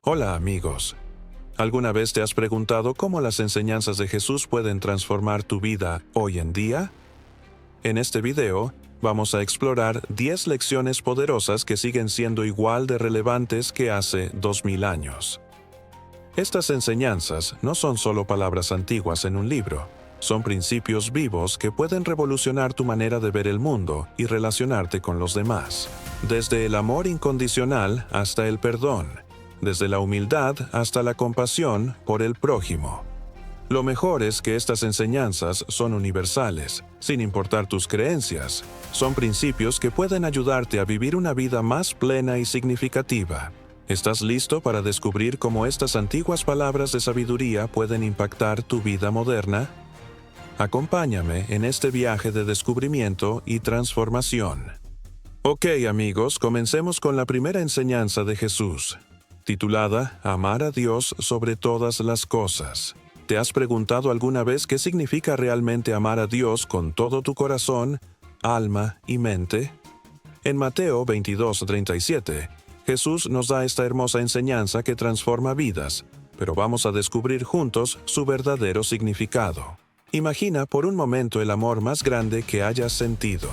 Hola amigos. ¿Alguna vez te has preguntado cómo las enseñanzas de Jesús pueden transformar tu vida hoy en día? En este video, vamos a explorar 10 lecciones poderosas que siguen siendo igual de relevantes que hace 2000 años. Estas enseñanzas no son solo palabras antiguas en un libro, son principios vivos que pueden revolucionar tu manera de ver el mundo y relacionarte con los demás. Desde el amor incondicional hasta el perdón, desde la humildad hasta la compasión por el prójimo. Lo mejor es que estas enseñanzas son universales, sin importar tus creencias. Son principios que pueden ayudarte a vivir una vida más plena y significativa. ¿Estás listo para descubrir cómo estas antiguas palabras de sabiduría pueden impactar tu vida moderna? Acompáñame en este viaje de descubrimiento y transformación. Ok, amigos, comencemos con la primera enseñanza de Jesús, titulada Amar a Dios sobre todas las cosas. ¿Te has preguntado alguna vez qué significa realmente amar a Dios con todo tu corazón, alma y mente? En Mateo 22:37, Jesús nos da esta hermosa enseñanza que transforma vidas, pero vamos a descubrir juntos su verdadero significado. Imagina por un momento el amor más grande que hayas sentido.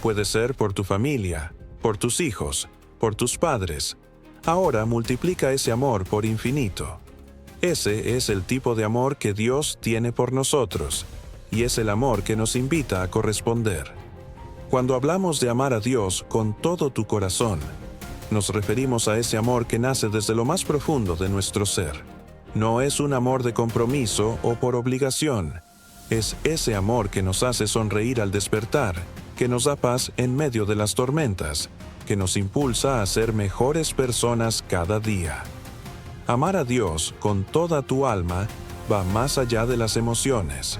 Puede ser por tu familia, por tus hijos, por tus padres. Ahora multiplica ese amor por infinito. Ese es el tipo de amor que Dios tiene por nosotros, y es el amor que nos invita a corresponder. Cuando hablamos de amar a Dios con todo tu corazón, nos referimos a ese amor que nace desde lo más profundo de nuestro ser. No es un amor de compromiso o por obligación. Es ese amor que nos hace sonreír al despertar, que nos da paz en medio de las tormentas, que nos impulsa a ser mejores personas cada día. Amar a Dios con toda tu alma va más allá de las emociones.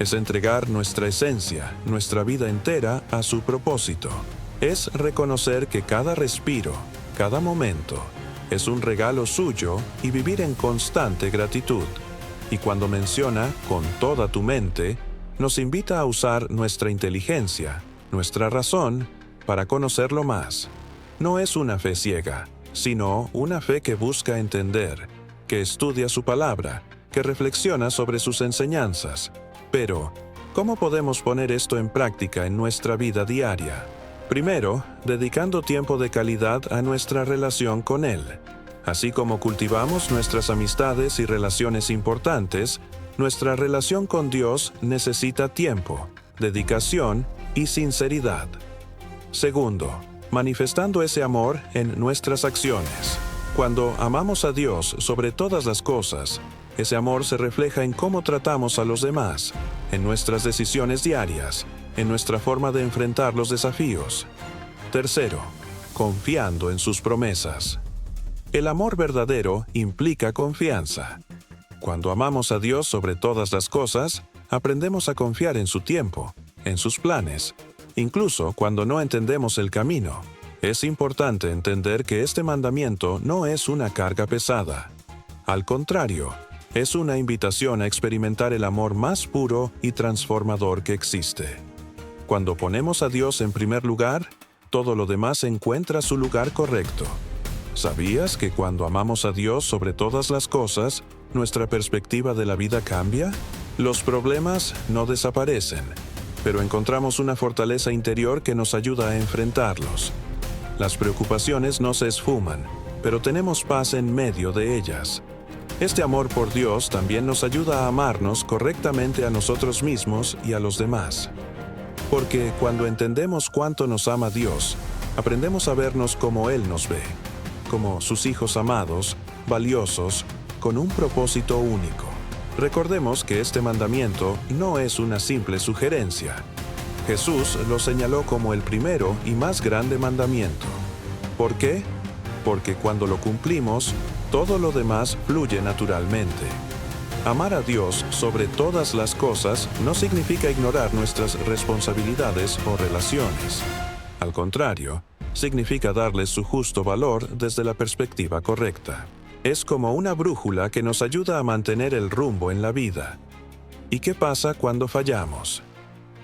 Es entregar nuestra esencia, nuestra vida entera a su propósito. Es reconocer que cada respiro, cada momento, es un regalo suyo y vivir en constante gratitud. Y cuando menciona con toda tu mente, nos invita a usar nuestra inteligencia, nuestra razón, para conocerlo más. No es una fe ciega, sino una fe que busca entender, que estudia su palabra, que reflexiona sobre sus enseñanzas. Pero, ¿cómo podemos poner esto en práctica en nuestra vida diaria? Primero, dedicando tiempo de calidad a nuestra relación con Él. Así como cultivamos nuestras amistades y relaciones importantes, nuestra relación con Dios necesita tiempo, dedicación y sinceridad. Segundo, manifestando ese amor en nuestras acciones. Cuando amamos a Dios sobre todas las cosas, ese amor se refleja en cómo tratamos a los demás, en nuestras decisiones diarias, en nuestra forma de enfrentar los desafíos. Tercero, confiando en sus promesas. El amor verdadero implica confianza. Cuando amamos a Dios sobre todas las cosas, aprendemos a confiar en su tiempo, en sus planes, incluso cuando no entendemos el camino. Es importante entender que este mandamiento no es una carga pesada. Al contrario, es una invitación a experimentar el amor más puro y transformador que existe. Cuando ponemos a Dios en primer lugar, todo lo demás encuentra su lugar correcto. ¿Sabías que cuando amamos a Dios sobre todas las cosas, nuestra perspectiva de la vida cambia? Los problemas no desaparecen, pero encontramos una fortaleza interior que nos ayuda a enfrentarlos. Las preocupaciones no se esfuman, pero tenemos paz en medio de ellas. Este amor por Dios también nos ayuda a amarnos correctamente a nosotros mismos y a los demás. Porque cuando entendemos cuánto nos ama Dios, aprendemos a vernos como Él nos ve, como sus hijos amados, valiosos, con un propósito único. Recordemos que este mandamiento no es una simple sugerencia. Jesús lo señaló como el primero y más grande mandamiento. ¿Por qué? Porque cuando lo cumplimos, todo lo demás fluye naturalmente. Amar a Dios sobre todas las cosas no significa ignorar nuestras responsabilidades o relaciones. Al contrario, significa darles su justo valor desde la perspectiva correcta. Es como una brújula que nos ayuda a mantener el rumbo en la vida. ¿Y qué pasa cuando fallamos?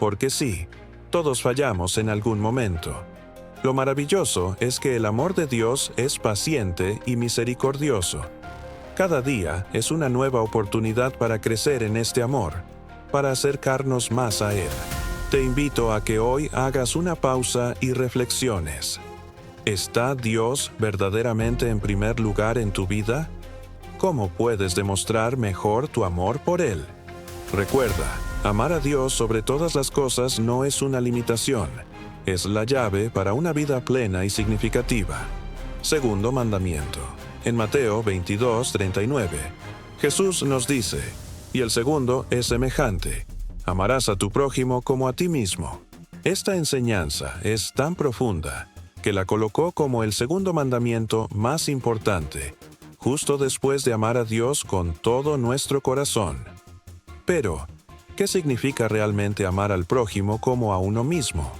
Porque sí, todos fallamos en algún momento. Lo maravilloso es que el amor de Dios es paciente y misericordioso. Cada día es una nueva oportunidad para crecer en este amor, para acercarnos más a Él. Te invito a que hoy hagas una pausa y reflexiones. ¿Está Dios verdaderamente en primer lugar en tu vida? ¿Cómo puedes demostrar mejor tu amor por Él? Recuerda, amar a Dios sobre todas las cosas no es una limitación, es la llave para una vida plena y significativa. Segundo mandamiento. En Mateo 22:39, Jesús nos dice, y el segundo es semejante: amarás a tu prójimo como a ti mismo. Esta enseñanza es tan profunda que la colocó como el segundo mandamiento más importante, justo después de amar a Dios con todo nuestro corazón. Pero, ¿qué significa realmente amar al prójimo como a uno mismo?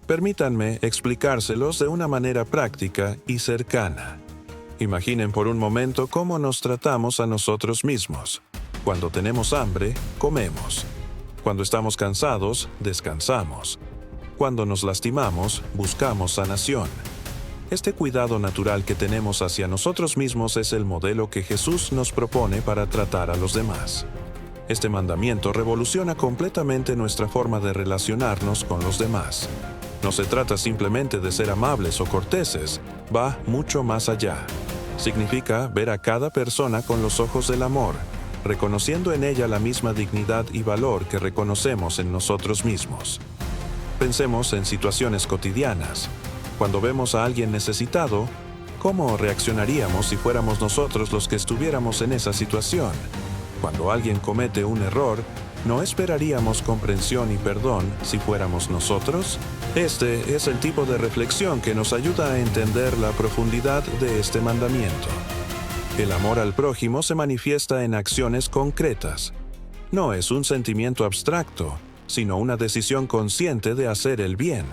Permítanme explicárselos de una manera práctica y cercana. Imaginen por un momento cómo nos tratamos a nosotros mismos. Cuando tenemos hambre, comemos. Cuando estamos cansados, descansamos. Cuando nos lastimamos, buscamos sanación. Este cuidado natural que tenemos hacia nosotros mismos es el modelo que Jesús nos propone para tratar a los demás. Este mandamiento revoluciona completamente nuestra forma de relacionarnos con los demás. No se trata simplemente de ser amables o corteses, va mucho más allá. Significa ver a cada persona con los ojos del amor, reconociendo en ella la misma dignidad y valor que reconocemos en nosotros mismos. Pensemos en situaciones cotidianas. Cuando vemos a alguien necesitado, ¿cómo reaccionaríamos si fuéramos nosotros los que estuviéramos en esa situación? Cuando alguien comete un error, ¿no esperaríamos comprensión y perdón si fuéramos nosotros? Este es el tipo de reflexión que nos ayuda a entender la profundidad de este mandamiento. El amor al prójimo se manifiesta en acciones concretas. No es un sentimiento abstracto, sino una decisión consciente de hacer el bien.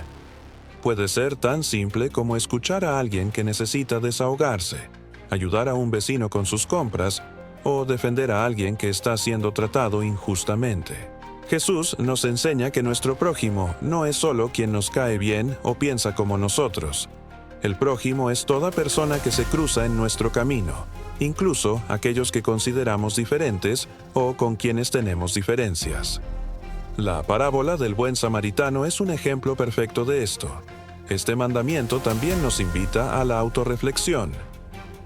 Puede ser tan simple como escuchar a alguien que necesita desahogarse, ayudar a un vecino con sus compras o defender a alguien que está siendo tratado injustamente. Jesús nos enseña que nuestro prójimo no es solo quien nos cae bien o piensa como nosotros. El prójimo es toda persona que se cruza en nuestro camino, incluso aquellos que consideramos diferentes o con quienes tenemos diferencias. La parábola del buen samaritano es un ejemplo perfecto de esto. Este mandamiento también nos invita a la autorreflexión.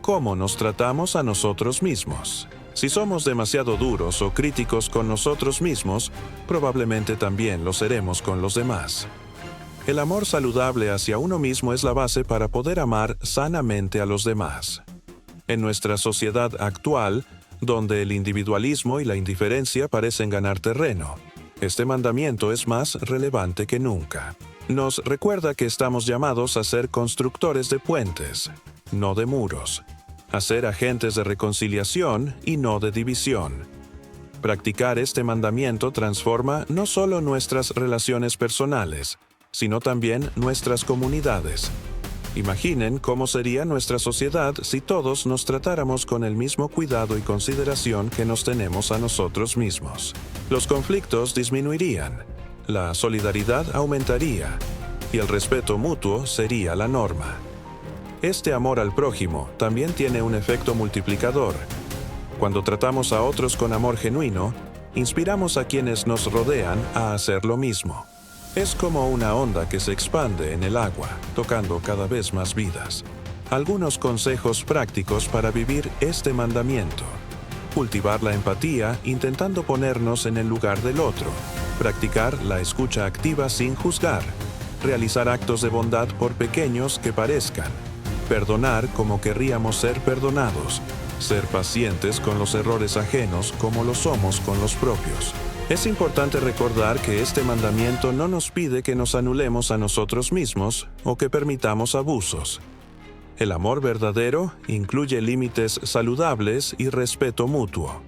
¿Cómo nos tratamos a nosotros mismos? Si somos demasiado duros o críticos con nosotros mismos, probablemente también lo seremos con los demás. El amor saludable hacia uno mismo es la base para poder amar sanamente a los demás. En nuestra sociedad actual, donde el individualismo y la indiferencia parecen ganar terreno, este mandamiento es más relevante que nunca. Nos recuerda que estamos llamados a ser constructores de puentes, no de muros, a ser agentes de reconciliación y no de división. Practicar este mandamiento transforma no solo nuestras relaciones personales, sino también nuestras comunidades. Imaginen cómo sería nuestra sociedad si todos nos tratáramos con el mismo cuidado y consideración que nos tenemos a nosotros mismos. Los conflictos disminuirían, la solidaridad aumentaría y el respeto mutuo sería la norma. Este amor al prójimo también tiene un efecto multiplicador. Cuando tratamos a otros con amor genuino, inspiramos a quienes nos rodean a hacer lo mismo. Es como una onda que se expande en el agua, tocando cada vez más vidas. Algunos consejos prácticos para vivir este mandamiento. Cultivar la empatía intentando ponernos en el lugar del otro. Practicar la escucha activa sin juzgar. Realizar actos de bondad por pequeños que parezcan. Perdonar como querríamos ser perdonados. Ser pacientes con los errores ajenos como lo somos con los propios. Es importante recordar que este mandamiento no nos pide que nos anulemos a nosotros mismos o que permitamos abusos. El amor verdadero incluye límites saludables y respeto mutuo.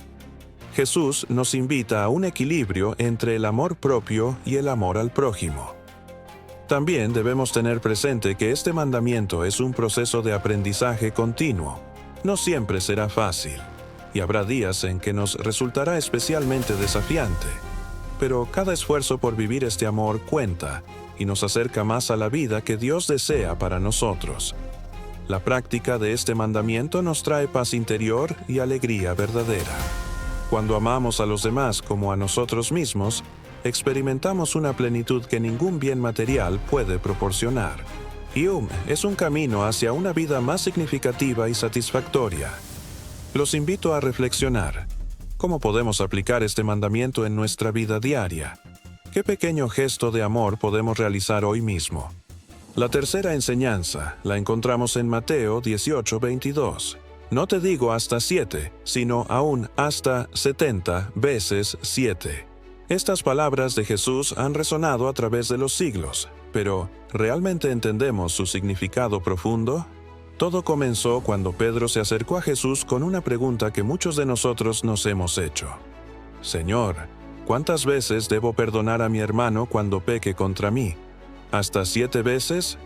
Jesús nos invita a un equilibrio entre el amor propio y el amor al prójimo. También debemos tener presente que este mandamiento es un proceso de aprendizaje continuo. No siempre será fácil, y habrá días en que nos resultará especialmente desafiante. Pero cada esfuerzo por vivir este amor cuenta, y nos acerca más a la vida que Dios desea para nosotros. La práctica de este mandamiento nos trae paz interior y alegría verdadera. Cuando amamos a los demás como a nosotros mismos, experimentamos una plenitud que ningún bien material puede proporcionar. Es un camino hacia una vida más significativa y satisfactoria. Los invito a reflexionar. ¿Cómo podemos aplicar este mandamiento en nuestra vida diaria? ¿Qué pequeño gesto de amor podemos realizar hoy mismo? La tercera enseñanza la encontramos en Mateo 18:22. No te digo hasta 7, sino aún hasta 70 veces 7. Estas palabras de Jesús han resonado a través de los siglos, pero ¿realmente entendemos su significado profundo? Todo comenzó cuando Pedro se acercó a Jesús con una pregunta que muchos de nosotros nos hemos hecho. Señor, ¿cuántas veces debo perdonar a mi hermano cuando peque contra mí? ¿Hasta 7 veces?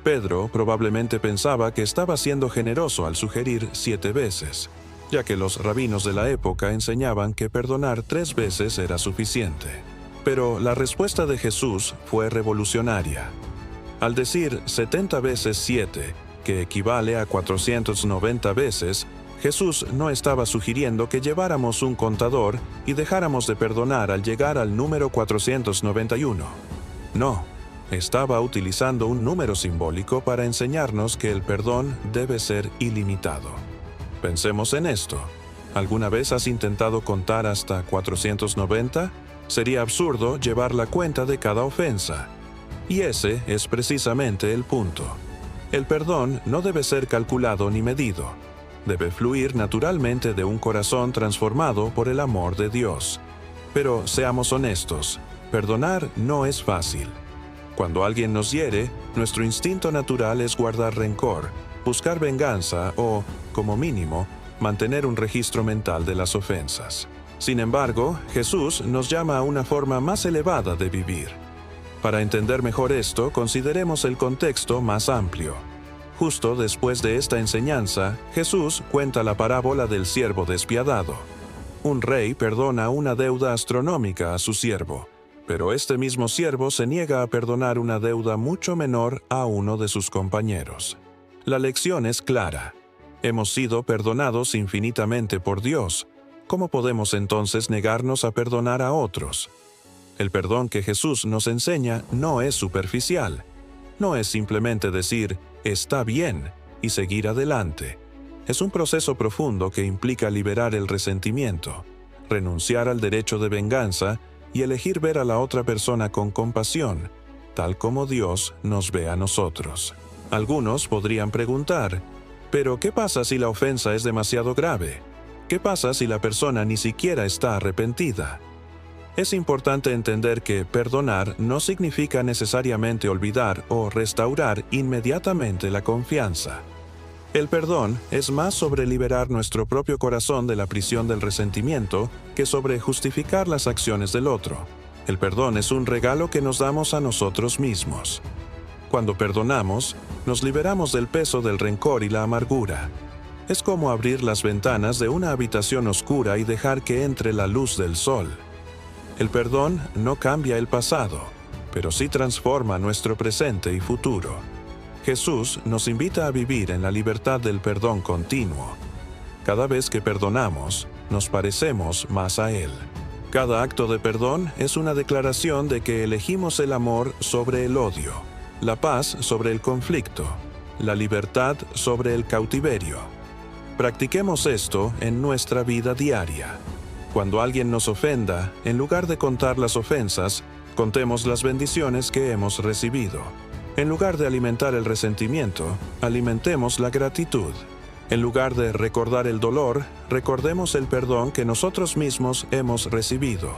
Pedro probablemente pensaba que estaba siendo generoso al sugerir 7 veces, ya que los rabinos de la época enseñaban que perdonar 3 veces era suficiente. Pero la respuesta de Jesús fue revolucionaria. Al decir 70 veces 7, que equivale a 490 veces, Jesús no estaba sugiriendo que lleváramos un contador y dejáramos de perdonar al llegar al número 491. No. Estaba utilizando un número simbólico para enseñarnos que el perdón debe ser ilimitado. Pensemos en esto. ¿Alguna vez has intentado contar hasta 490? Sería absurdo llevar la cuenta de cada ofensa. Y ese es precisamente el punto. El perdón no debe ser calculado ni medido. Debe fluir naturalmente de un corazón transformado por el amor de Dios. Pero seamos honestos, perdonar no es fácil. Cuando alguien nos hiere, nuestro instinto natural es guardar rencor, buscar venganza o, como mínimo, mantener un registro mental de las ofensas. Sin embargo, Jesús nos llama a una forma más elevada de vivir. Para entender mejor esto, consideremos el contexto más amplio. Justo después de esta enseñanza, Jesús cuenta la parábola del siervo despiadado. Un rey perdona una deuda astronómica a su siervo, pero este mismo siervo se niega a perdonar una deuda mucho menor a uno de sus compañeros. La lección es clara. Hemos sido perdonados infinitamente por Dios. ¿Cómo podemos entonces negarnos a perdonar a otros? El perdón que Jesús nos enseña no es superficial. No es simplemente decir, está bien, y seguir adelante. Es un proceso profundo que implica liberar el resentimiento, renunciar al derecho de venganza y elegir ver a la otra persona con compasión, tal como Dios nos ve a nosotros. Algunos podrían preguntar, ¿pero qué pasa si la ofensa es demasiado grave? ¿Qué pasa si la persona ni siquiera está arrepentida? Es importante entender que perdonar no significa necesariamente olvidar o restaurar inmediatamente la confianza. El perdón es más sobre liberar nuestro propio corazón de la prisión del resentimiento que sobre justificar las acciones del otro. El perdón es un regalo que nos damos a nosotros mismos. Cuando perdonamos, nos liberamos del peso del rencor y la amargura. Es como abrir las ventanas de una habitación oscura y dejar que entre la luz del sol. El perdón no cambia el pasado, pero sí transforma nuestro presente y futuro. Jesús nos invita a vivir en la libertad del perdón continuo. Cada vez que perdonamos, nos parecemos más a Él. Cada acto de perdón es una declaración de que elegimos el amor sobre el odio, la paz sobre el conflicto, la libertad sobre el cautiverio. Practiquemos esto en nuestra vida diaria. Cuando alguien nos ofenda, en lugar de contar las ofensas, contemos las bendiciones que hemos recibido. En lugar de alimentar el resentimiento, alimentemos la gratitud. En lugar de recordar el dolor, recordemos el perdón que nosotros mismos hemos recibido.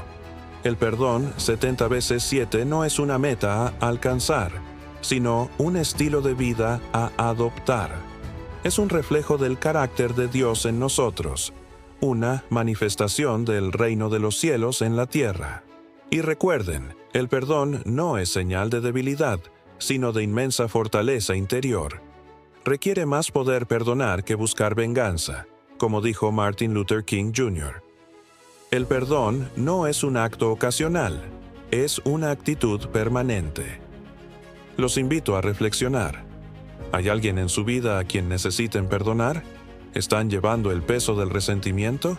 El perdón 70 veces 7 no es una meta a alcanzar, sino un estilo de vida a adoptar. Es un reflejo del carácter de Dios en nosotros, una manifestación del reino de los cielos en la tierra. Y recuerden, el perdón no es señal de debilidad, sino de inmensa fortaleza interior. Requiere más poder perdonar que buscar venganza, como dijo Martin Luther King Jr. El perdón no es un acto ocasional, es una actitud permanente. Los invito a reflexionar. ¿Hay alguien en su vida a quien necesiten perdonar? ¿Están llevando el peso del resentimiento?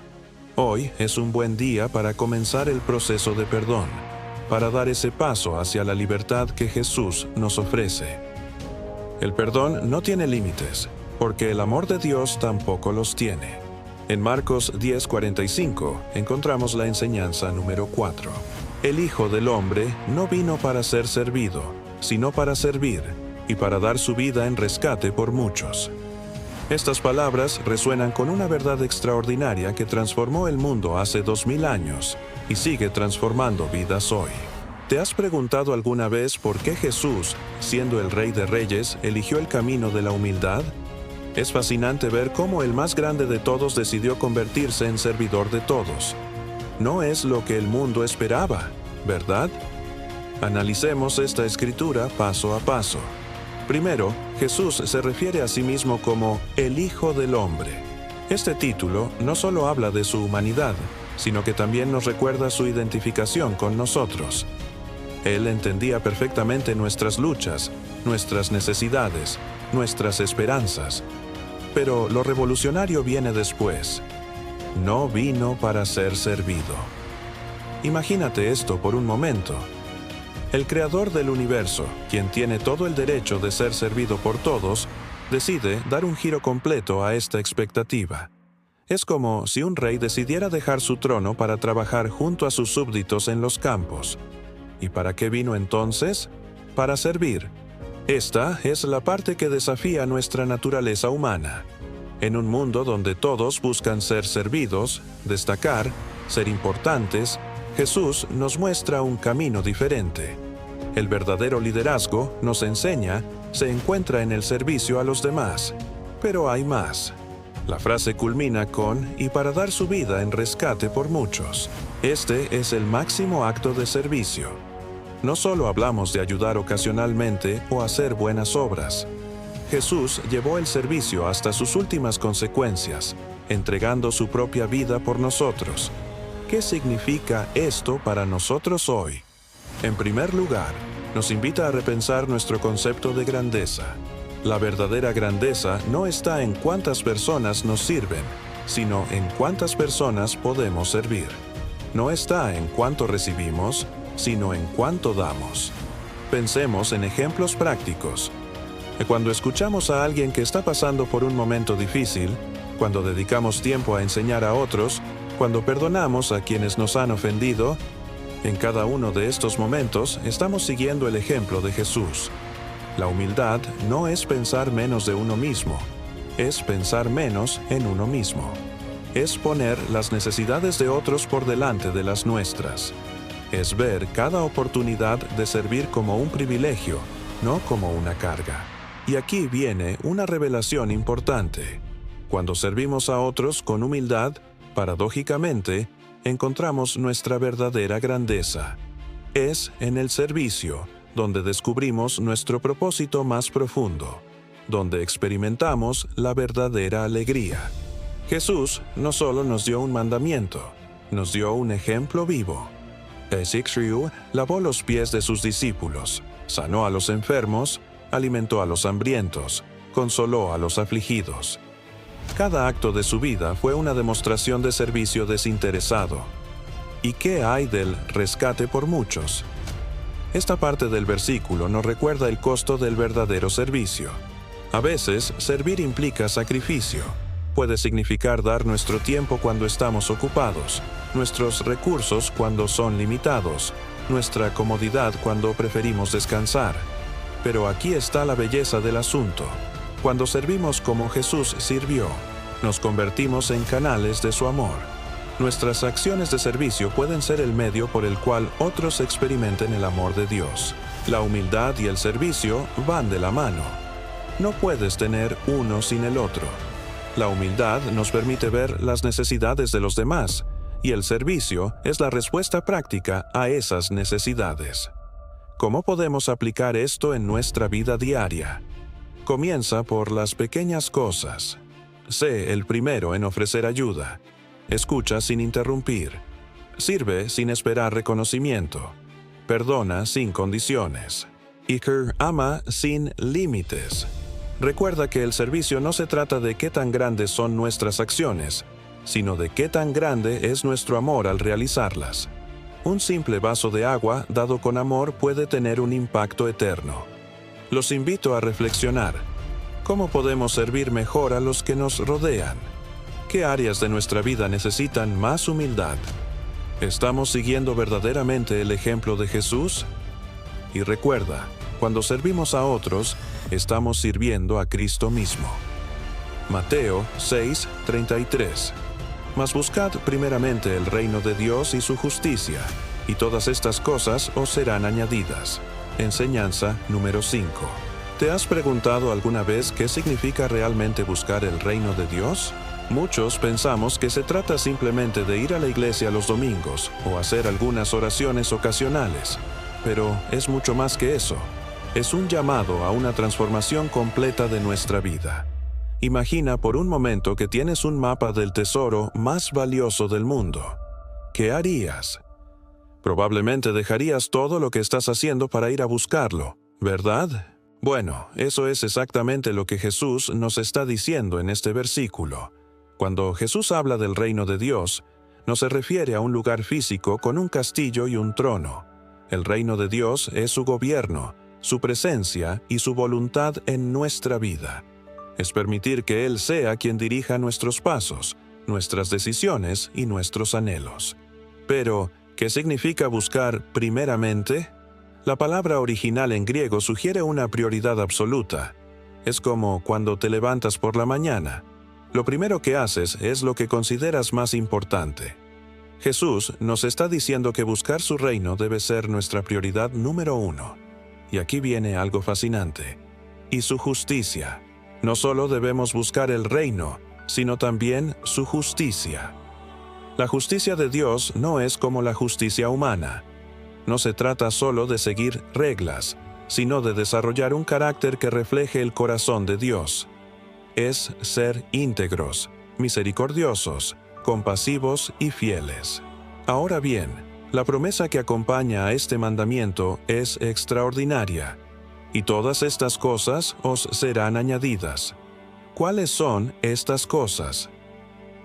Hoy es un buen día para comenzar el proceso de perdón, para dar ese paso hacia la libertad que Jesús nos ofrece. El perdón no tiene límites, porque el amor de Dios tampoco los tiene. En Marcos 10:45 encontramos la enseñanza número 4. El Hijo del Hombre no vino para ser servido, sino para servir, y para dar su vida en rescate por muchos. Estas palabras resuenan con una verdad extraordinaria que transformó el mundo hace 2000 años y sigue transformando vidas hoy. ¿Te has preguntado alguna vez por qué Jesús, siendo el Rey de Reyes, eligió el camino de la humildad? Es fascinante ver cómo el más grande de todos decidió convertirse en servidor de todos. No es lo que el mundo esperaba, ¿verdad? Analicemos esta escritura paso a paso. Primero, Jesús se refiere a sí mismo como el Hijo del Hombre. Este título no solo habla de su humanidad, sino que también nos recuerda su identificación con nosotros. Él entendía perfectamente nuestras luchas, nuestras necesidades, nuestras esperanzas. Pero lo revolucionario viene después. No vino para ser servido. Imagínate esto por un momento. El creador del universo, quien tiene todo el derecho de ser servido por todos, decide dar un giro completo a esta expectativa. Es como si un rey decidiera dejar su trono para trabajar junto a sus súbditos en los campos. ¿Y para qué vino entonces? Para servir. Esta es la parte que desafía nuestra naturaleza humana. En un mundo donde todos buscan ser servidos, destacar, ser importantes, Jesús nos muestra un camino diferente. El verdadero liderazgo, nos enseña, se encuentra en el servicio a los demás. Pero hay más. La frase culmina con «y para dar su vida en rescate por muchos». Este es el máximo acto de servicio. No solo hablamos de ayudar ocasionalmente o hacer buenas obras. Jesús llevó el servicio hasta sus últimas consecuencias, entregando su propia vida por nosotros. ¿Qué significa esto para nosotros hoy? En primer lugar, nos invita a repensar nuestro concepto de grandeza. La verdadera grandeza no está en cuántas personas nos sirven, sino en cuántas personas podemos servir. No está en cuánto recibimos, sino en cuánto damos. Pensemos en ejemplos prácticos. Cuando escuchamos a alguien que está pasando por un momento difícil, cuando dedicamos tiempo a enseñar a otros, cuando perdonamos a quienes nos han ofendido, en cada uno de estos momentos estamos siguiendo el ejemplo de Jesús. La humildad no es pensar menos de uno mismo, es pensar menos en uno mismo. Es poner las necesidades de otros por delante de las nuestras. Es ver cada oportunidad de servir como un privilegio, no como una carga. Y aquí viene una revelación importante. Cuando servimos a otros con humildad, paradójicamente, encontramos nuestra verdadera grandeza. Es en el servicio donde descubrimos nuestro propósito más profundo, donde experimentamos la verdadera alegría. Jesús no solo nos dio un mandamiento, nos dio un ejemplo vivo. Tae-Sik-Ryu lavó los pies de sus discípulos, sanó a los enfermos, alimentó a los hambrientos, consoló a los afligidos. Cada acto de su vida fue una demostración de servicio desinteresado. ¿Y qué hay del rescate por muchos? Esta parte del versículo nos recuerda el costo del verdadero servicio. A veces, servir implica sacrificio. Puede significar dar nuestro tiempo cuando estamos ocupados, nuestros recursos cuando son limitados, nuestra comodidad cuando preferimos descansar. Pero aquí está la belleza del asunto. Cuando servimos como Jesús sirvió, nos convertimos en canales de su amor. Nuestras acciones de servicio pueden ser el medio por el cual otros experimenten el amor de Dios. La humildad y el servicio van de la mano. No puedes tener uno sin el otro. La humildad nos permite ver las necesidades de los demás, y el servicio es la respuesta práctica a esas necesidades. ¿Cómo podemos aplicar esto en nuestra vida diaria? Comienza por las pequeñas cosas. Sé el primero en ofrecer ayuda. Escucha sin interrumpir. Sirve sin esperar reconocimiento. Perdona sin condiciones. Iker ama sin límites. Recuerda que el servicio no se trata de qué tan grandes son nuestras acciones, sino de qué tan grande es nuestro amor al realizarlas. Un simple vaso de agua dado con amor puede tener un impacto eterno. Los invito a reflexionar. ¿Cómo podemos servir mejor a los que nos rodean? ¿Qué áreas de nuestra vida necesitan más humildad? ¿Estamos siguiendo verdaderamente el ejemplo de Jesús? Y recuerda, cuando servimos a otros, estamos sirviendo a Cristo mismo. Mateo 6:33. Mas buscad primeramente el reino de Dios y su justicia, y todas estas cosas os serán añadidas. Enseñanza número 5. ¿Te has preguntado alguna vez qué significa realmente buscar el reino de Dios? Muchos pensamos que se trata simplemente de ir a la iglesia los domingos o hacer algunas oraciones ocasionales, pero es mucho más que eso. Es un llamado a una transformación completa de nuestra vida. Imagina por un momento que tienes un mapa del tesoro más valioso del mundo. ¿Qué harías? Probablemente dejarías todo lo que estás haciendo para ir a buscarlo, ¿verdad? Bueno, eso es exactamente lo que Jesús nos está diciendo en este versículo. Cuando Jesús habla del reino de Dios, no se refiere a un lugar físico con un castillo y un trono. El reino de Dios es su gobierno, su presencia y su voluntad en nuestra vida. Es permitir que Él sea quien dirija nuestros pasos, nuestras decisiones y nuestros anhelos. Pero, ¿qué significa buscar primeramente? La palabra original en griego sugiere una prioridad absoluta. Es como cuando te levantas por la mañana. Lo primero que haces es lo que consideras más importante. Jesús nos está diciendo que buscar su reino debe ser nuestra prioridad número 1. Y aquí viene algo fascinante. Y su justicia. No solo debemos buscar el reino, sino también su justicia. La justicia de Dios no es como la justicia humana. No se trata solo de seguir reglas, sino de desarrollar un carácter que refleje el corazón de Dios. Es ser íntegros, misericordiosos, compasivos y fieles. Ahora bien, la promesa que acompaña a este mandamiento es extraordinaria. Y todas estas cosas os serán añadidas. ¿Cuáles son estas cosas?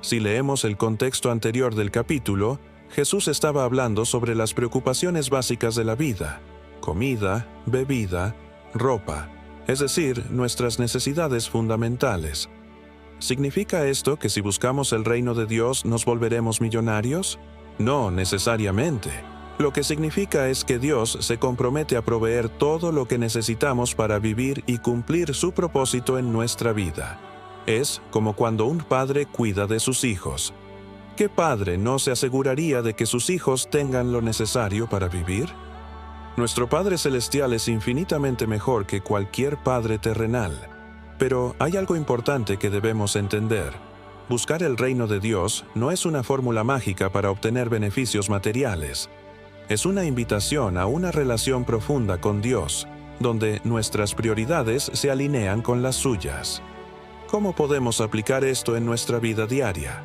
Si leemos el contexto anterior del capítulo, Jesús estaba hablando sobre las preocupaciones básicas de la vida: comida, bebida, ropa, es decir, nuestras necesidades fundamentales. ¿Significa esto que si buscamos el reino de Dios nos volveremos millonarios? No necesariamente. Lo que significa es que Dios se compromete a proveer todo lo que necesitamos para vivir y cumplir su propósito en nuestra vida. Es como cuando un padre cuida de sus hijos. ¿Qué padre no se aseguraría de que sus hijos tengan lo necesario para vivir? Nuestro Padre Celestial es infinitamente mejor que cualquier padre terrenal. Pero hay algo importante que debemos entender. Buscar el reino de Dios no es una fórmula mágica para obtener beneficios materiales. Es una invitación a una relación profunda con Dios, donde nuestras prioridades se alinean con las suyas. ¿Cómo podemos aplicar esto en nuestra vida diaria?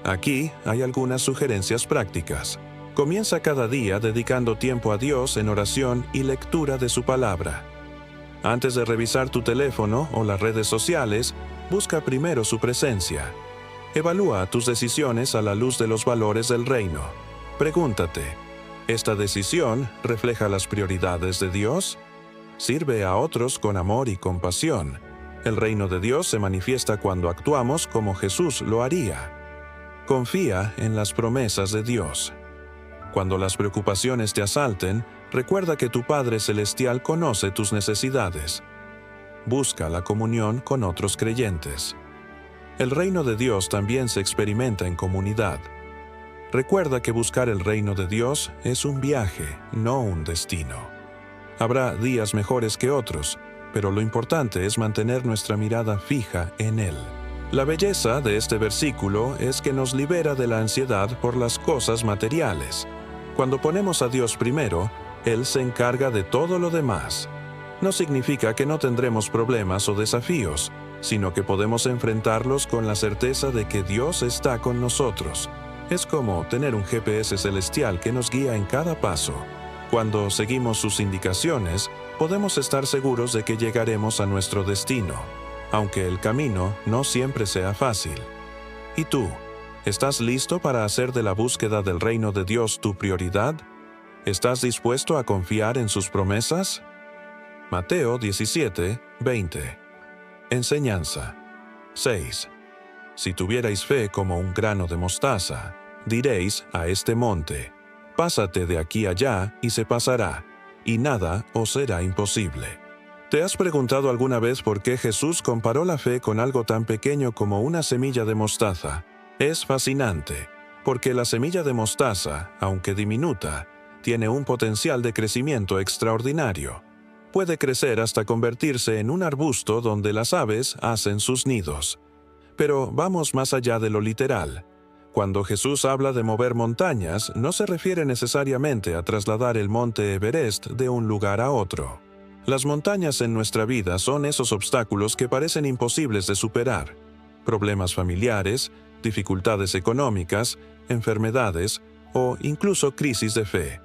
Aquí hay algunas sugerencias prácticas. Comienza cada día dedicando tiempo a Dios en oración y lectura de su palabra. Antes de revisar tu teléfono o las redes sociales, busca primero su presencia. Evalúa tus decisiones a la luz de los valores del reino. Pregúntate, ¿esta decisión refleja las prioridades de Dios? Sirve a otros con amor y compasión. El reino de Dios se manifiesta cuando actuamos como Jesús lo haría. Confía en las promesas de Dios. Cuando las preocupaciones te asalten, recuerda que tu Padre Celestial conoce tus necesidades. Busca la comunión con otros creyentes. El reino de Dios también se experimenta en comunidad. Recuerda que buscar el reino de Dios es un viaje, no un destino. Habrá días mejores que otros, pero lo importante es mantener nuestra mirada fija en Él. La belleza de este versículo es que nos libera de la ansiedad por las cosas materiales. Cuando ponemos a Dios primero, Él se encarga de todo lo demás. No significa que no tendremos problemas o desafíos, sino que podemos enfrentarlos con la certeza de que Dios está con nosotros. Es como tener un GPS celestial que nos guía en cada paso. Cuando seguimos sus indicaciones, podemos estar seguros de que llegaremos a nuestro destino, aunque el camino no siempre sea fácil. ¿Y tú? ¿Estás listo para hacer de la búsqueda del reino de Dios tu prioridad? ¿Estás dispuesto a confiar en sus promesas? Mateo 17, 20. Enseñanza. 6. Si tuvierais fe como un grano de mostaza, diréis a este monte: pásate de aquí allá, y se pasará, y nada os será imposible. ¿Te has preguntado alguna vez por qué Jesús comparó la fe con algo tan pequeño como una semilla de mostaza? Es fascinante, porque la semilla de mostaza, aunque diminuta, tiene un potencial de crecimiento extraordinario. Puede crecer hasta convertirse en un arbusto donde las aves hacen sus nidos. Pero vamos más allá de lo literal. Cuando Jesús habla de mover montañas, no se refiere necesariamente a trasladar el monte Everest de un lugar a otro. Las montañas en nuestra vida son esos obstáculos que parecen imposibles de superar. Problemas familiares, dificultades económicas, enfermedades o incluso crisis de fe.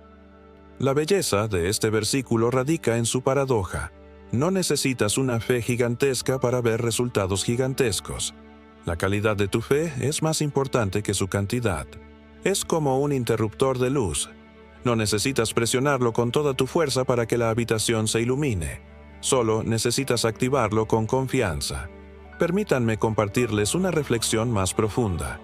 La belleza de este versículo radica en su paradoja. No necesitas una fe gigantesca para ver resultados gigantescos. La calidad de tu fe es más importante que su cantidad. Es como un interruptor de luz. No necesitas presionarlo con toda tu fuerza para que la habitación se ilumine. Solo necesitas activarlo con confianza. Permítanme compartirles una reflexión más profunda.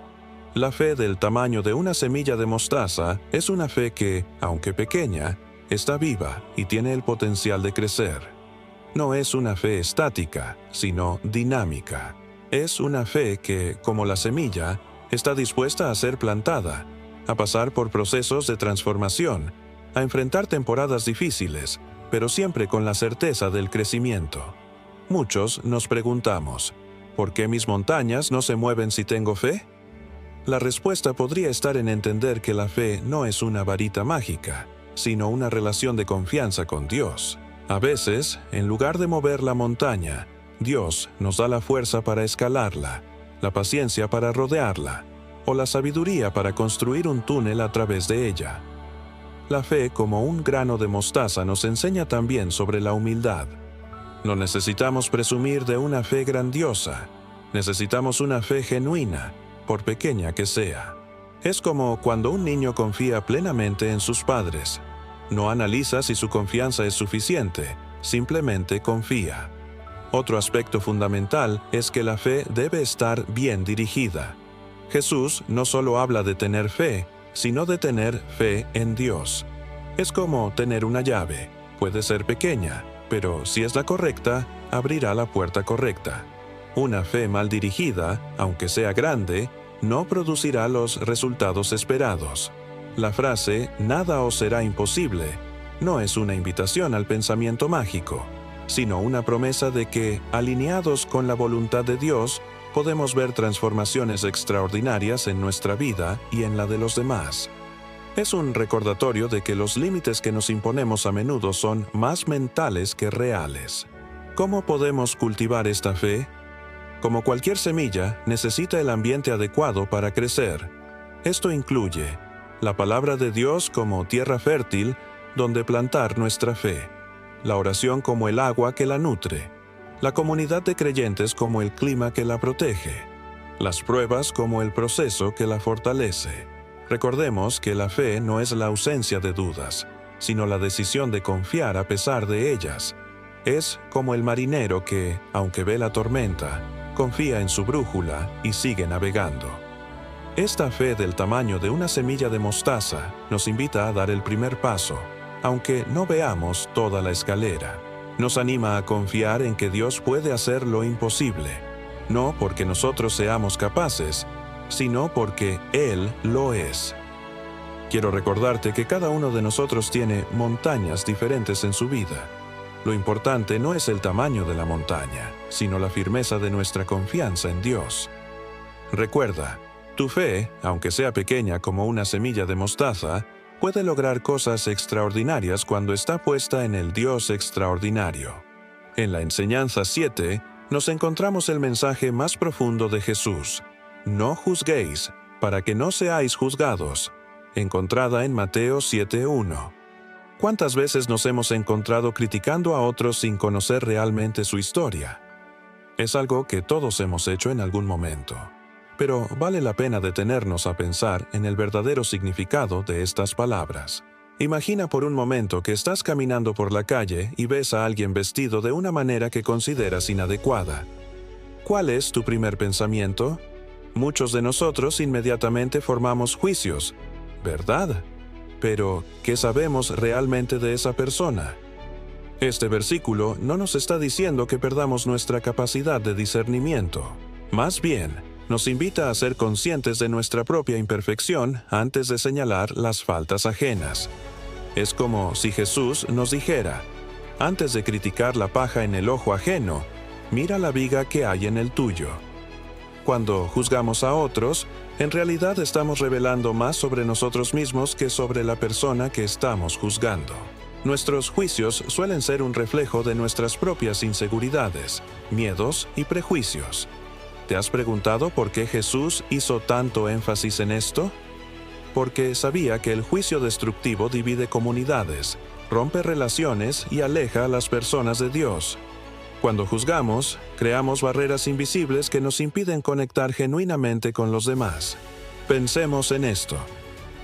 La fe del tamaño de una semilla de mostaza es una fe que, aunque pequeña, está viva y tiene el potencial de crecer. No es una fe estática, sino dinámica. Es una fe que, como la semilla, está dispuesta a ser plantada, a pasar por procesos de transformación, a enfrentar temporadas difíciles, pero siempre con la certeza del crecimiento. Muchos nos preguntamos: ¿por qué mis montañas no se mueven si tengo fe? La respuesta podría estar en entender que la fe no es una varita mágica, sino una relación de confianza con Dios. A veces, en lugar de mover la montaña, Dios nos da la fuerza para escalarla, la paciencia para rodearla, o la sabiduría para construir un túnel a través de ella. La fe, como un grano de mostaza, nos enseña también sobre la humildad. No necesitamos presumir de una fe grandiosa, necesitamos una fe genuina, por pequeña que sea. Es como cuando un niño confía plenamente en sus padres. No analiza si su confianza es suficiente, simplemente confía. Otro aspecto fundamental es que la fe debe estar bien dirigida. Jesús no solo habla de tener fe, sino de tener fe en Dios. Es como tener una llave. Puede ser pequeña, pero si es la correcta, abrirá la puerta correcta. Una fe mal dirigida, aunque sea grande, no producirá los resultados esperados. La frase "nada os será imposible" no es una invitación al pensamiento mágico, sino una promesa de que, alineados con la voluntad de Dios, podemos ver transformaciones extraordinarias en nuestra vida y en la de los demás. Es un recordatorio de que los límites que nos imponemos a menudo son más mentales que reales. ¿Cómo podemos cultivar esta fe? Como cualquier semilla, necesita el ambiente adecuado para crecer. Esto incluye la palabra de Dios como tierra fértil donde plantar nuestra fe, la oración como el agua que la nutre, la comunidad de creyentes como el clima que la protege, las pruebas como el proceso que la fortalece. Recordemos que la fe no es la ausencia de dudas, sino la decisión de confiar a pesar de ellas. Es como el marinero que, aunque ve la tormenta, confía en su brújula y sigue navegando. Esta fe del tamaño de una semilla de mostaza nos invita a dar el primer paso, aunque no veamos toda la escalera. Nos anima a confiar en que Dios puede hacer lo imposible, no porque nosotros seamos capaces, sino porque Él lo es. Quiero recordarte que cada uno de nosotros tiene montañas diferentes en su vida. Lo importante no es el tamaño de la montaña, sino la firmeza de nuestra confianza en Dios. Recuerda, tu fe, aunque sea pequeña como una semilla de mostaza, puede lograr cosas extraordinarias cuando está puesta en el Dios extraordinario. En la enseñanza 7, nos encontramos el mensaje más profundo de Jesús: no juzguéis, para que no seáis juzgados, encontrada en Mateo 7:1. ¿Cuántas veces nos hemos encontrado criticando a otros sin conocer realmente su historia? Es algo que todos hemos hecho en algún momento. Pero vale la pena detenernos a pensar en el verdadero significado de estas palabras. Imagina por un momento que estás caminando por la calle y ves a alguien vestido de una manera que consideras inadecuada. ¿Cuál es tu primer pensamiento? Muchos de nosotros inmediatamente formamos juicios, ¿verdad? Pero, ¿qué sabemos realmente de esa persona? Este versículo no nos está diciendo que perdamos nuestra capacidad de discernimiento. Más bien, nos invita a ser conscientes de nuestra propia imperfección antes de señalar las faltas ajenas. Es como si Jesús nos dijera, antes de criticar la paja en el ojo ajeno, mira la viga que hay en el tuyo. Cuando juzgamos a otros, en realidad estamos revelando más sobre nosotros mismos que sobre la persona que estamos juzgando. Nuestros juicios suelen ser un reflejo de nuestras propias inseguridades, miedos y prejuicios. ¿Te has preguntado por qué Jesús hizo tanto énfasis en esto? Porque sabía que el juicio destructivo divide comunidades, rompe relaciones y aleja a las personas de Dios. Cuando juzgamos, creamos barreras invisibles que nos impiden conectar genuinamente con los demás. Pensemos en esto.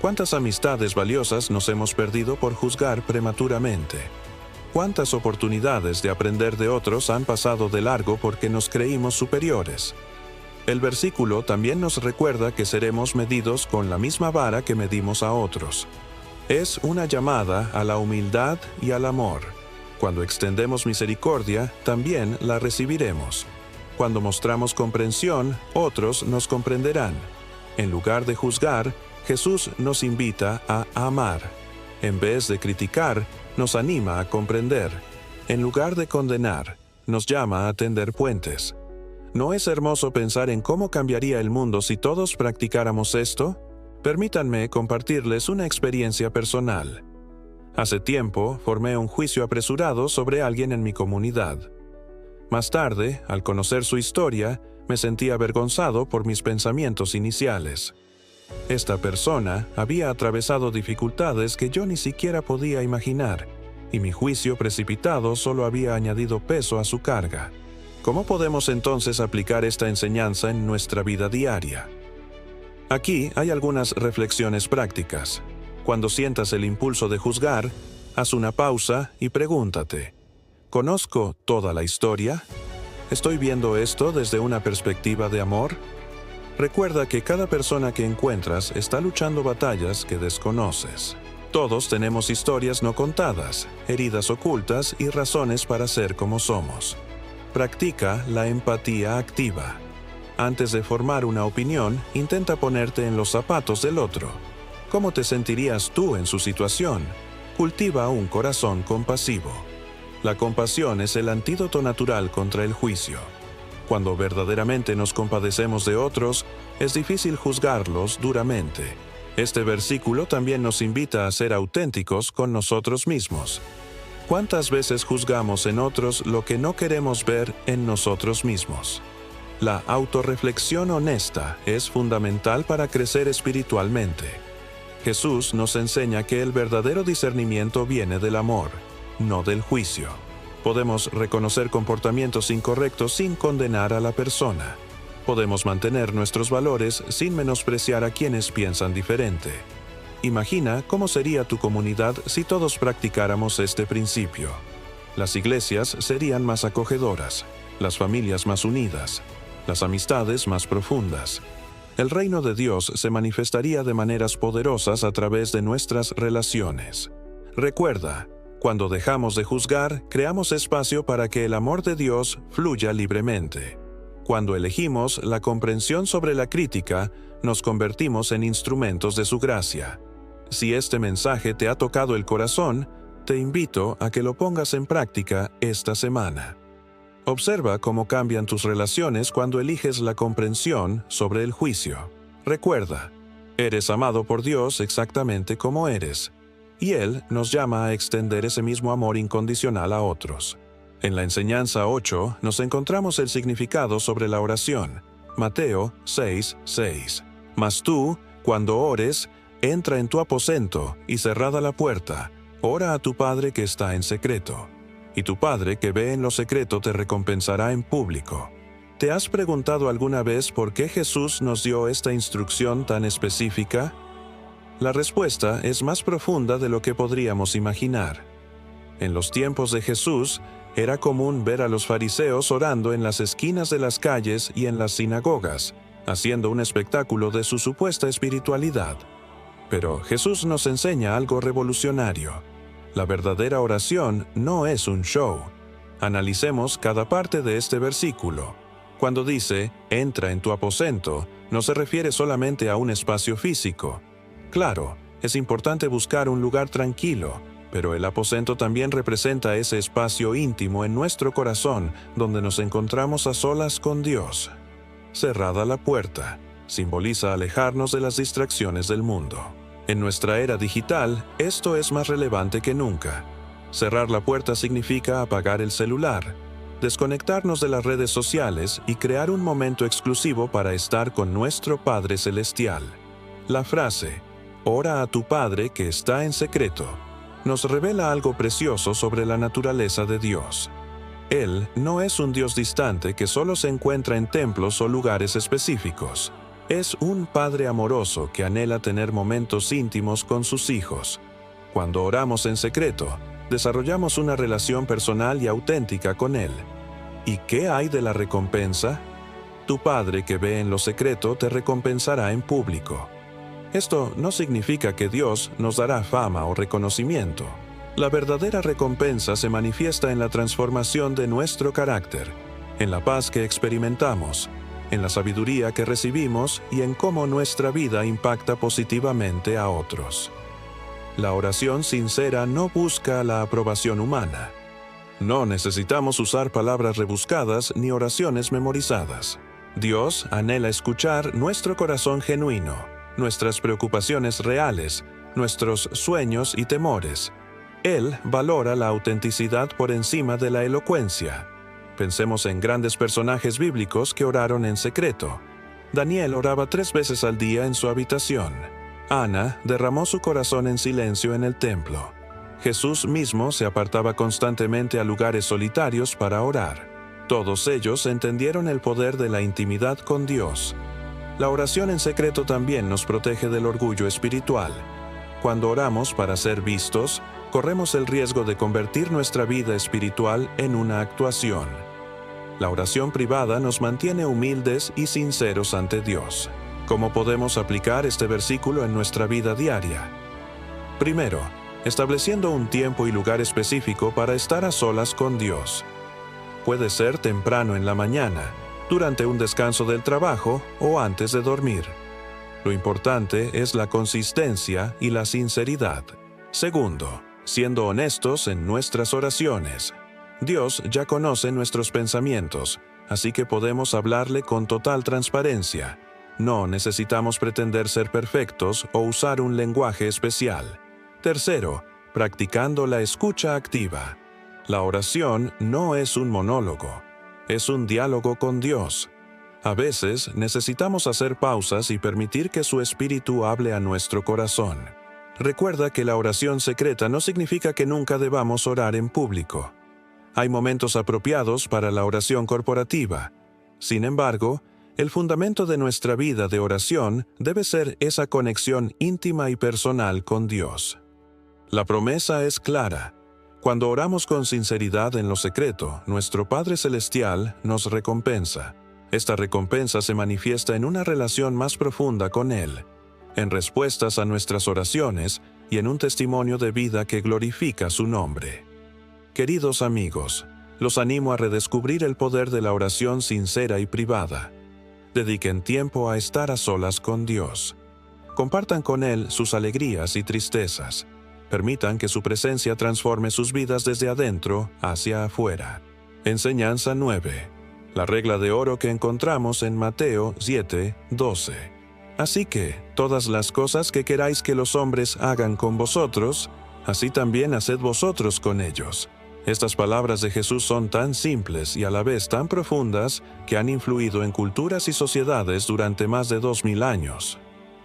¿Cuántas amistades valiosas nos hemos perdido por juzgar prematuramente? ¿Cuántas oportunidades de aprender de otros han pasado de largo porque nos creímos superiores? El versículo también nos recuerda que seremos medidos con la misma vara que medimos a otros. Es una llamada a la humildad y al amor. Cuando extendemos misericordia, también la recibiremos. Cuando mostramos comprensión, otros nos comprenderán. En lugar de juzgar, Jesús nos invita a amar. En vez de criticar, nos anima a comprender. En lugar de condenar, nos llama a tender puentes. ¿No es hermoso pensar en cómo cambiaría el mundo si todos practicáramos esto? Permítanme compartirles una experiencia personal. Hace tiempo, formé un juicio apresurado sobre alguien en mi comunidad. Más tarde, al conocer su historia, me sentí avergonzado por mis pensamientos iniciales. Esta persona había atravesado dificultades que yo ni siquiera podía imaginar, y mi juicio precipitado solo había añadido peso a su carga. ¿Cómo podemos entonces aplicar esta enseñanza en nuestra vida diaria? Aquí hay algunas reflexiones prácticas. Cuando sientas el impulso de juzgar, haz una pausa y pregúntate, ¿conozco toda la historia? ¿Estoy viendo esto desde una perspectiva de amor? Recuerda que cada persona que encuentras está luchando batallas que desconoces. Todos tenemos historias no contadas, heridas ocultas y razones para ser como somos. Practica la empatía activa. Antes de formar una opinión, intenta ponerte en los zapatos del otro. ¿Cómo te sentirías tú en su situación? Cultiva un corazón compasivo. La compasión es el antídoto natural contra el juicio. Cuando verdaderamente nos compadecemos de otros, es difícil juzgarlos duramente. Este versículo también nos invita a ser auténticos con nosotros mismos. ¿Cuántas veces juzgamos en otros lo que no queremos ver en nosotros mismos? La autorreflexión honesta es fundamental para crecer espiritualmente. Jesús nos enseña que el verdadero discernimiento viene del amor, no del juicio. Podemos reconocer comportamientos incorrectos sin condenar a la persona. Podemos mantener nuestros valores sin menospreciar a quienes piensan diferente. Imagina cómo sería tu comunidad si todos practicáramos este principio. Las iglesias serían más acogedoras, las familias más unidas, las amistades más profundas. El reino de Dios se manifestaría de maneras poderosas a través de nuestras relaciones. Recuerda, cuando dejamos de juzgar, creamos espacio para que el amor de Dios fluya libremente. Cuando elegimos la comprensión sobre la crítica, nos convertimos en instrumentos de su gracia. Si este mensaje te ha tocado el corazón, te invito a que lo pongas en práctica esta semana. Observa cómo cambian tus relaciones cuando eliges la comprensión sobre el juicio. Recuerda, eres amado por Dios exactamente como eres, y Él nos llama a extender ese mismo amor incondicional a otros. En la enseñanza 8 nos encontramos el significado sobre la oración. Mateo 6:6. Mas tú, cuando ores, entra en tu aposento y cerrada la puerta, ora a tu Padre que está en secreto, y tu Padre que ve en lo secreto te recompensará en público. ¿Te has preguntado alguna vez por qué Jesús nos dio esta instrucción tan específica? La respuesta es más profunda de lo que podríamos imaginar. En los tiempos de Jesús, era común ver a los fariseos orando en las esquinas de las calles y en las sinagogas, haciendo un espectáculo de su supuesta espiritualidad. Pero Jesús nos enseña algo revolucionario. La verdadera oración no es un show. Analicemos cada parte de este versículo. Cuando dice, entra en tu aposento, no se refiere solamente a un espacio físico. Claro, es importante buscar un lugar tranquilo, pero el aposento también representa ese espacio íntimo en nuestro corazón donde nos encontramos a solas con Dios. Cerrada la puerta, simboliza alejarnos de las distracciones del mundo. En nuestra era digital, esto es más relevante que nunca. Cerrar la puerta significa apagar el celular, desconectarnos de las redes sociales y crear un momento exclusivo para estar con nuestro Padre Celestial. La frase, ora a tu Padre que está en secreto, nos revela algo precioso sobre la naturaleza de Dios. Él no es un Dios distante que solo se encuentra en templos o lugares específicos. Es un Padre amoroso que anhela tener momentos íntimos con sus hijos. Cuando oramos en secreto, desarrollamos una relación personal y auténtica con Él. ¿Y qué hay de la recompensa? Tu Padre que ve en lo secreto te recompensará en público. Esto no significa que Dios nos dará fama o reconocimiento. La verdadera recompensa se manifiesta en la transformación de nuestro carácter, en la paz que experimentamos, en la sabiduría que recibimos y en cómo nuestra vida impacta positivamente a otros. La oración sincera no busca la aprobación humana. No necesitamos usar palabras rebuscadas ni oraciones memorizadas. Dios anhela escuchar nuestro corazón genuino, nuestras preocupaciones reales, nuestros sueños y temores. Él valora la autenticidad por encima de la elocuencia. Pensemos en grandes personajes bíblicos que oraron en secreto. Daniel oraba 3 veces al día en su habitación. Ana derramó su corazón en silencio en el templo. Jesús mismo se apartaba constantemente a lugares solitarios para orar. Todos ellos entendieron el poder de la intimidad con Dios. La oración en secreto también nos protege del orgullo espiritual. Cuando oramos para ser vistos, corremos el riesgo de convertir nuestra vida espiritual en una actuación. La oración privada nos mantiene humildes y sinceros ante Dios. ¿Cómo podemos aplicar este versículo en nuestra vida diaria? Primero, estableciendo un tiempo y lugar específico para estar a solas con Dios. Puede ser temprano en la mañana, durante un descanso del trabajo o antes de dormir. Lo importante es la consistencia y la sinceridad. Segundo, siendo honestos en nuestras oraciones. Dios ya conoce nuestros pensamientos, así que podemos hablarle con total transparencia. No necesitamos pretender ser perfectos o usar un lenguaje especial. Tercero, practicando la escucha activa. La oración no es un monólogo, es un diálogo con Dios. A veces necesitamos hacer pausas y permitir que su espíritu hable a nuestro corazón. Recuerda que la oración secreta no significa que nunca debamos orar en público. Hay momentos apropiados para la oración corporativa. Sin embargo, el fundamento de nuestra vida de oración debe ser esa conexión íntima y personal con Dios. La promesa es clara. Cuando oramos con sinceridad en lo secreto, nuestro Padre Celestial nos recompensa. Esta recompensa se manifiesta en una relación más profunda con Él, en respuestas a nuestras oraciones y en un testimonio de vida que glorifica su nombre. Queridos amigos, los animo a redescubrir el poder de la oración sincera y privada. Dediquen tiempo a estar a solas con Dios. Compartan con Él sus alegrías y tristezas. Permitan que su presencia transforme sus vidas desde adentro hacia afuera. Enseñanza 9. La regla de oro que encontramos en Mateo 7:12. Así que, todas las cosas que queráis que los hombres hagan con vosotros, así también haced vosotros con ellos. Estas palabras de Jesús son tan simples y a la vez tan profundas que han influido en culturas y sociedades durante más de 2000 años.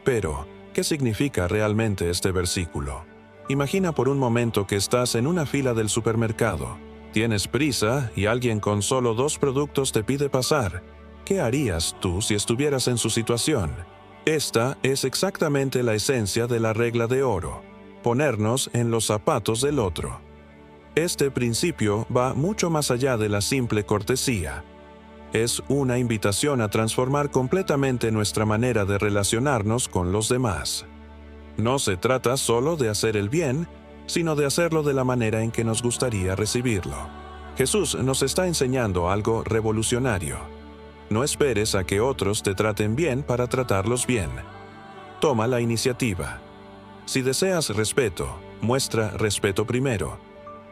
Pero, ¿qué significa realmente este versículo? Imagina por un momento que estás en una fila del supermercado. Tienes prisa y alguien con solo 2 productos te pide pasar. ¿Qué harías tú si estuvieras en su situación? Esta es exactamente la esencia de la regla de oro: ponernos en los zapatos del otro. Este principio va mucho más allá de la simple cortesía. Es una invitación a transformar completamente nuestra manera de relacionarnos con los demás. No se trata solo de hacer el bien, sino de hacerlo de la manera en que nos gustaría recibirlo. Jesús nos está enseñando algo revolucionario. No esperes a que otros te traten bien para tratarlos bien. Toma la iniciativa. Si deseas respeto, muestra respeto primero.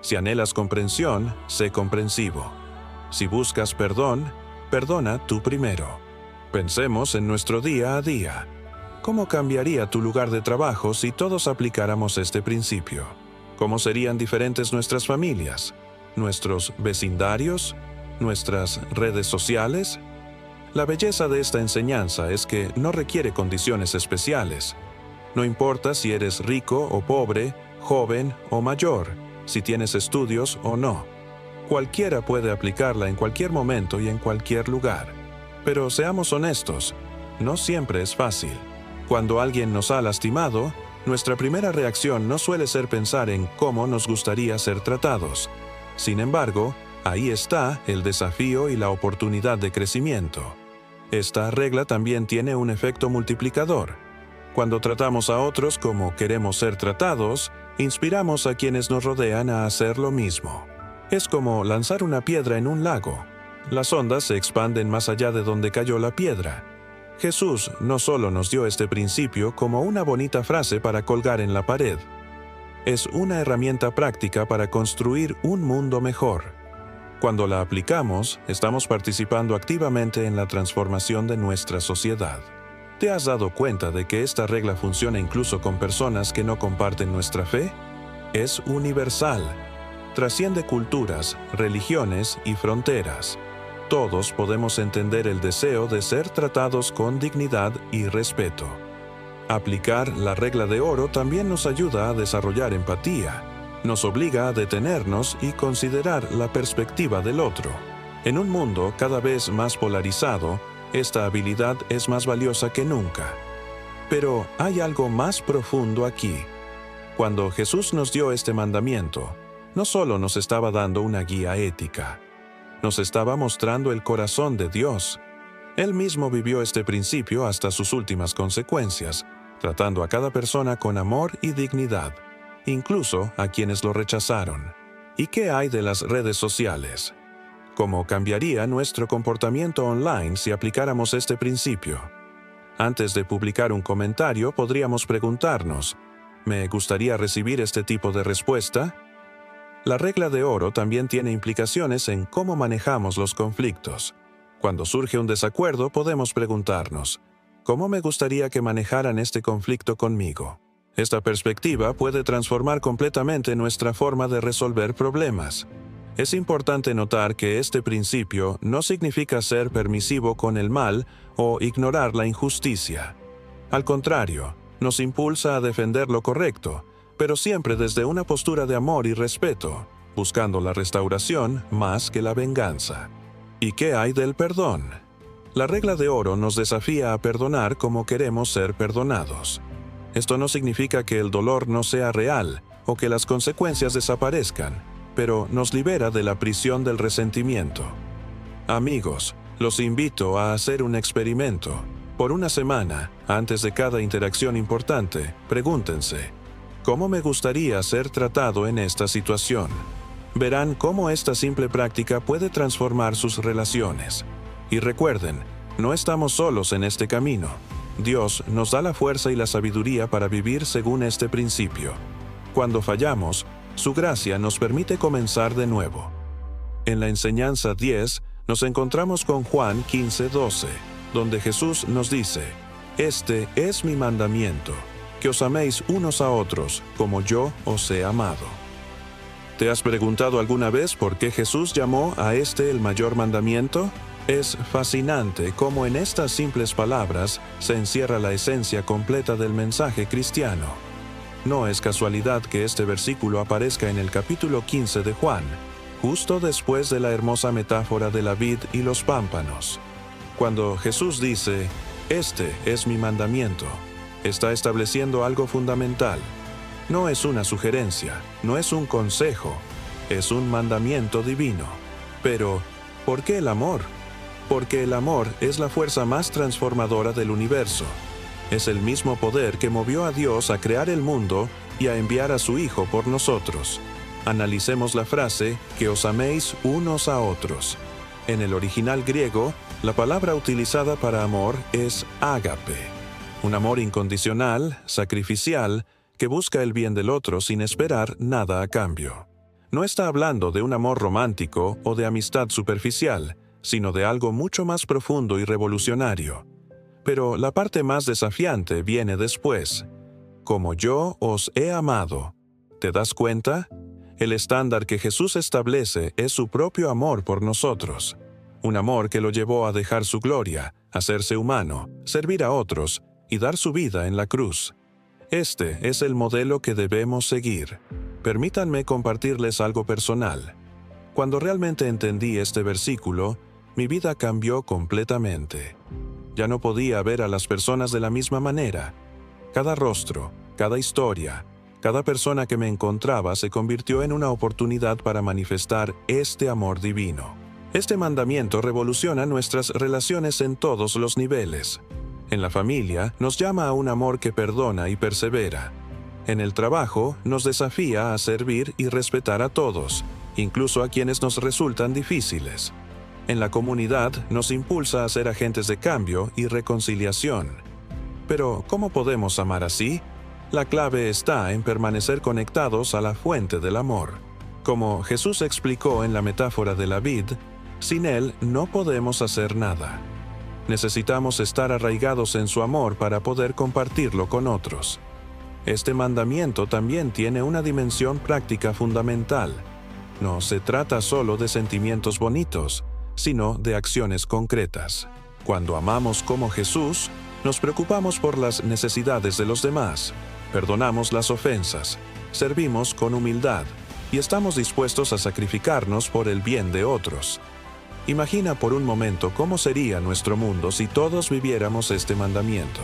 Si anhelas comprensión, sé comprensivo. Si buscas perdón, perdona tú primero. Pensemos en nuestro día a día. ¿Cómo cambiaría tu lugar de trabajo si todos aplicáramos este principio? ¿Cómo serían diferentes nuestras familias, nuestros vecindarios, nuestras redes sociales? La belleza de esta enseñanza es que no requiere condiciones especiales. No importa si eres rico o pobre, joven o mayor, si tienes estudios o no. Cualquiera puede aplicarla en cualquier momento y en cualquier lugar. Pero seamos honestos, no siempre es fácil. Cuando alguien nos ha lastimado, nuestra primera reacción no suele ser pensar en cómo nos gustaría ser tratados. Sin embargo, ahí está el desafío y la oportunidad de crecimiento. Esta regla también tiene un efecto multiplicador. Cuando tratamos a otros como queremos ser tratados, inspiramos a quienes nos rodean a hacer lo mismo. Es como lanzar una piedra en un lago. Las ondas se expanden más allá de donde cayó la piedra. Jesús no solo nos dio este principio como una bonita frase para colgar en la pared. Es una herramienta práctica para construir un mundo mejor. Cuando la aplicamos, estamos participando activamente en la transformación de nuestra sociedad. ¿Te has dado cuenta de que esta regla funciona incluso con personas que no comparten nuestra fe? Es universal. Trasciende culturas, religiones y fronteras. Todos podemos entender el deseo de ser tratados con dignidad y respeto. Aplicar la regla de oro también nos ayuda a desarrollar empatía. Nos obliga a detenernos y considerar la perspectiva del otro. En un mundo cada vez más polarizado, esta habilidad es más valiosa que nunca. Pero hay algo más profundo aquí. Cuando Jesús nos dio este mandamiento, no solo nos estaba dando una guía ética, nos estaba mostrando el corazón de Dios. Él mismo vivió este principio hasta sus últimas consecuencias, tratando a cada persona con amor y dignidad, incluso a quienes lo rechazaron. ¿Y qué hay de las redes sociales? ¿Cómo cambiaría nuestro comportamiento online si aplicáramos este principio? Antes de publicar un comentario, podríamos preguntarnos: ¿me gustaría recibir este tipo de respuesta? La regla de oro también tiene implicaciones en cómo manejamos los conflictos. Cuando surge un desacuerdo, podemos preguntarnos: ¿cómo me gustaría que manejaran este conflicto conmigo? Esta perspectiva puede transformar completamente nuestra forma de resolver problemas. Es importante notar que este principio no significa ser permisivo con el mal o ignorar la injusticia. Al contrario, nos impulsa a defender lo correcto, pero siempre desde una postura de amor y respeto, buscando la restauración más que la venganza. ¿Y qué hay del perdón? La regla de oro nos desafía a perdonar como queremos ser perdonados. Esto no significa que el dolor no sea real o que las consecuencias desaparezcan, pero nos libera de la prisión del resentimiento. Amigos, los invito a hacer un experimento. Por una semana, antes de cada interacción importante, pregúntense: ¿cómo me gustaría ser tratado en esta situación? Verán cómo esta simple práctica puede transformar sus relaciones. Y recuerden, no estamos solos en este camino. Dios nos da la fuerza y la sabiduría para vivir según este principio. Cuando fallamos, su gracia nos permite comenzar de nuevo. En la enseñanza 10, nos encontramos con Juan 15:12, donde Jesús nos dice: «Este es mi mandamiento, que os améis unos a otros, como yo os he amado». ¿Te has preguntado alguna vez por qué Jesús llamó a este el mayor mandamiento? Es fascinante cómo en estas simples palabras se encierra la esencia completa del mensaje cristiano. No es casualidad que este versículo aparezca en el capítulo 15 de Juan, justo después de la hermosa metáfora de la vid y los pámpanos. Cuando Jesús dice, "Este es mi mandamiento", está estableciendo algo fundamental. No es una sugerencia, no es un consejo, es un mandamiento divino. Pero, ¿por qué el amor? Porque el amor es la fuerza más transformadora del universo. Es el mismo poder que movió a Dios a crear el mundo y a enviar a su Hijo por nosotros. Analicemos la frase, que os améis unos a otros. En el original griego, la palabra utilizada para amor es ágape. Un amor incondicional, sacrificial, que busca el bien del otro sin esperar nada a cambio. No está hablando de un amor romántico o de amistad superficial, sino de algo mucho más profundo y revolucionario. Pero la parte más desafiante viene después. Como yo os he amado. ¿Te das cuenta? El estándar que Jesús establece es su propio amor por nosotros. Un amor que lo llevó a dejar su gloria, hacerse humano, servir a otros y dar su vida en la cruz. Este es el modelo que debemos seguir. Permítanme compartirles algo personal. Cuando realmente entendí este versículo, mi vida cambió completamente. Ya no podía ver a las personas de la misma manera. Cada rostro, cada historia, cada persona que me encontraba se convirtió en una oportunidad para manifestar este amor divino. Este mandamiento revoluciona nuestras relaciones en todos los niveles. En la familia, nos llama a un amor que perdona y persevera. En el trabajo, nos desafía a servir y respetar a todos, incluso a quienes nos resultan difíciles. En la comunidad, nos impulsa a ser agentes de cambio y reconciliación. Pero, ¿cómo podemos amar así? La clave está en permanecer conectados a la fuente del amor. Como Jesús explicó en la metáfora de la vid, sin Él no podemos hacer nada. Necesitamos estar arraigados en su amor para poder compartirlo con otros. Este mandamiento también tiene una dimensión práctica fundamental. No se trata solo de sentimientos bonitos, sino de acciones concretas. Cuando amamos como Jesús, nos preocupamos por las necesidades de los demás, perdonamos las ofensas, servimos con humildad y estamos dispuestos a sacrificarnos por el bien de otros. Imagina por un momento cómo sería nuestro mundo si todos viviéramos este mandamiento.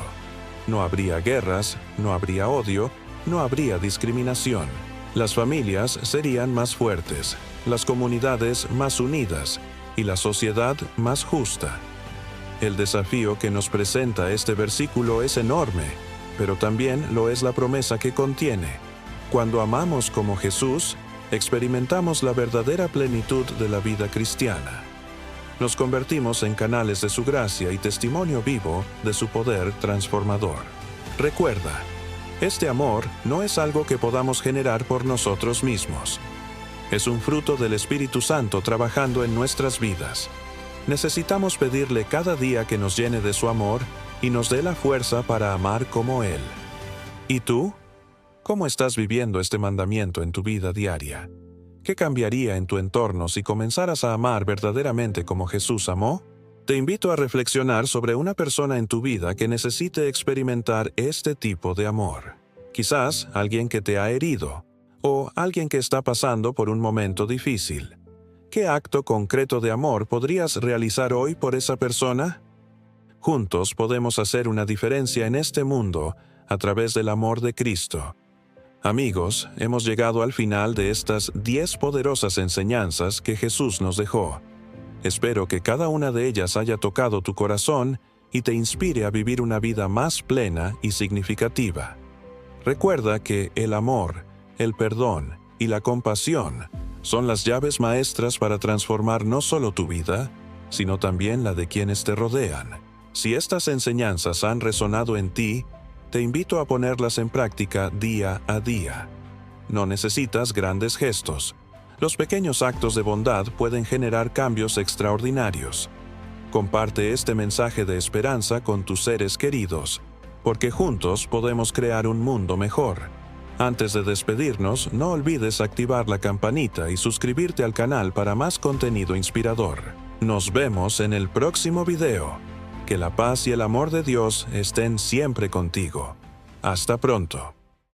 No habría guerras, no habría odio, no habría discriminación. Las familias serían más fuertes, las comunidades más unidas y la sociedad más justa. El desafío que nos presenta este versículo es enorme, pero también lo es la promesa que contiene. Cuando amamos como Jesús, experimentamos la verdadera plenitud de la vida cristiana. Nos convertimos en canales de su gracia y testimonio vivo de su poder transformador. Recuerda, este amor no es algo que podamos generar por nosotros mismos. Es un fruto del Espíritu Santo trabajando en nuestras vidas. Necesitamos pedirle cada día que nos llene de su amor y nos dé la fuerza para amar como Él. ¿Y tú? ¿Cómo estás viviendo este mandamiento en tu vida diaria? ¿Qué cambiaría en tu entorno si comenzaras a amar verdaderamente como Jesús amó? Te invito a reflexionar sobre una persona en tu vida que necesite experimentar este tipo de amor. Quizás alguien que te ha herido, o alguien que está pasando por un momento difícil. ¿Qué acto concreto de amor podrías realizar hoy por esa persona? Juntos podemos hacer una diferencia en este mundo a través del amor de Cristo. Amigos, hemos llegado al final de estas 10 poderosas enseñanzas que Jesús nos dejó. Espero que cada una de ellas haya tocado tu corazón y te inspire a vivir una vida más plena y significativa. Recuerda que el amor, el perdón y la compasión son las llaves maestras para transformar no solo tu vida, sino también la de quienes te rodean. Si estas enseñanzas han resonado en ti, te invito a ponerlas en práctica día a día. No necesitas grandes gestos. Los pequeños actos de bondad pueden generar cambios extraordinarios. Comparte este mensaje de esperanza con tus seres queridos, porque juntos podemos crear un mundo mejor. Antes de despedirnos, no olvides activar la campanita y suscribirte al canal para más contenido inspirador. Nos vemos en el próximo video. Que la paz y el amor de Dios estén siempre contigo. Hasta pronto.